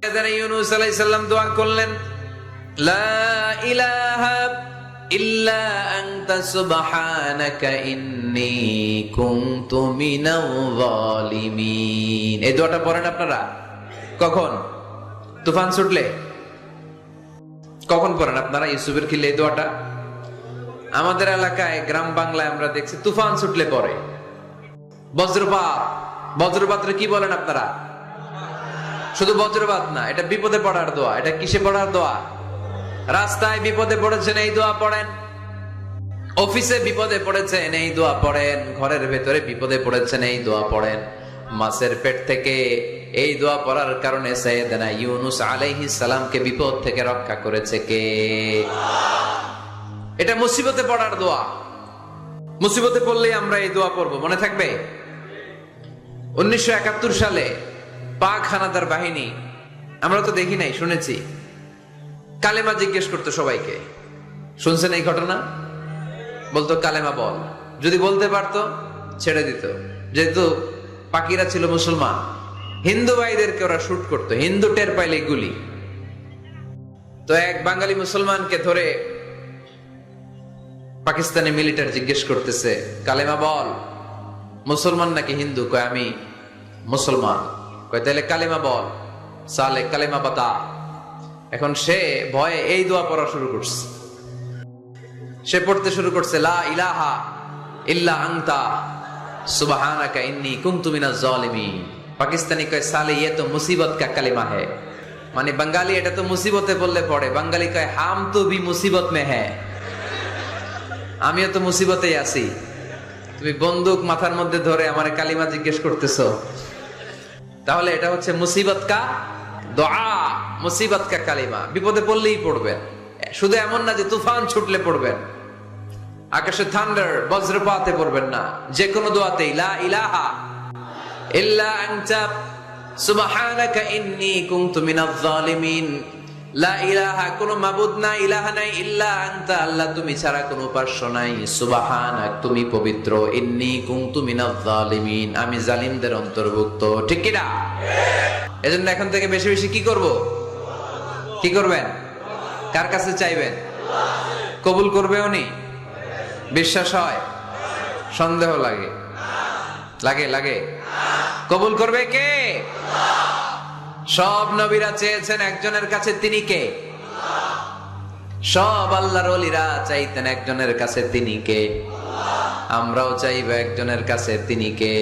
ইউনূস আলাইহিস সালাম দোয়া করলেন, লা ইলাহা ইল্লা আনতা সুবহানাকা ইন্নী কুনতু মিনাল যালিমিন। এই দোয়াটা পড়েন আপনারা কখন? তুফান ছুটলে। কখন পড়েন আপনারা ইউসুফের খিলে এই দোয়াটা? আমাদের এলাকায় গ্রাম বাংলায় আমরা দেখছি তুফান ছুটলে পড়ে। বজ্রপাত, বজ্রপাতরে কি বলেন আপনারা? শুধু বজ্রপাত না, এটা বিপদে পড়ার দোয়া। এটা কিসে পড়ার দোয়া? রাস্তায় বিপদে পড়েছেন এই দোয়া পড়েন, অফিসে বিপদে পড়েছেন এই দোয়া পড়েন, ঘরের ভেতরে বিপদে পড়েছেন এই দোয়া পড়েন। মাছের পেট থেকে এই দোয়া পড়ার কারণে সাইয়েদনা ইউনূস আলাইহিস সালামকে বিপদ থেকে রক্ষা করেছে কে? এটা মুসিবতে পড়ার দোয়া। মুসিবতে পড়লেই আমরা এই দোয়া পড়বো, মনে থাকবে? 1971 সালে পাক হানাদার বাহিনী, আমরা তো দেখি নাই, শুনেছি, কালেমা জিজ্ঞেস করতো সবাইকে। শুনছেন এই ঘটনা? বলতো কালেমা বল, যদি বলতে পারতো ছেড়ে দিত। যেহেতু পাকিরা ছিল মুসলমান, হিন্দু ভাইদেরকে ওরা শুট করতো, হিন্দু টের পাইলে গুলি। তো এক বাঙালি মুসলমানকে ধরে পাকিস্তানি মিলিটারি জিজ্ঞেস করতেছে, কালেমা বল, মুসলমান নাকি হিন্দু? কয় আমি মুসলমান। কয় তাহলে কালেমা বল, সালে কালেমা বাতা। এখন সে ভয়ে এই দোয়া পড়া শুরু করছে। সে পড়তে শুরু করছে, লা ইলাহা ইল্লা আনতা সুবহানাকা ইন্নী কুনতু মিনাজ জালিমিন। পাকিস্তানি কয় সালে ये तो मुसीबत का कलिमा है। মানে বাঙালি এটা তো মুসিবতে বললে পড়ে, বাঙালি কয় হাম তো ভি মুসিবত মে হ্যায়, আমিও তো মুসিবতেই আছি। তুমি বন্দুক মাথার মধ্যে ধরে আমার কালিমা জিজ্ঞেস করতেছো, তাহলে এটা হচ্ছে মুসিবত কা দোয়া, মুসিবত কা কালিমা। বিপদে পড়লেই পড়বেন, শুধু এমন না যে তুফান ছুটলে পড়বেন, আকাশে থান্ডার বজ্রপাতে পড়বেন না। যে কোনো দোয়াতেই লা ইলাহা ইল্লা আনতা সুবহানাকা ইন্নী কুনতু মিনাজ জালিমিন। লা ইলাহা, কোনো মাবুদ নাই, ইলাহা নাই, ইল্লা আনতা, আল্লাহ তুমি ছাড়া কোনো উপাস্য নাই, সুবহানাক, তুমি পবিত্র, ইন্নী কুনতু মিনাজ জালিমিন, আমি জালিমদের অন্তর্ভুক্ত। ঠিক কি না? এজন্য এখন থেকে বেশি বেশি কি করব? কি করবেন? কার কাছে চাইবেন? কবুল করবে উনি? বিশ্বাস হয়? সন্দেহ লাগে? লাগে লাগে? কবুল করবে কে? সব নবীরা চেয়েছেন একজনের কাছে, তিনি কে? সব আল্লাহর ওলিরা চাইতেন একজনের কাছে, তিনি কে? আমরাও চাইব একজনের কাছে, তিনি কে?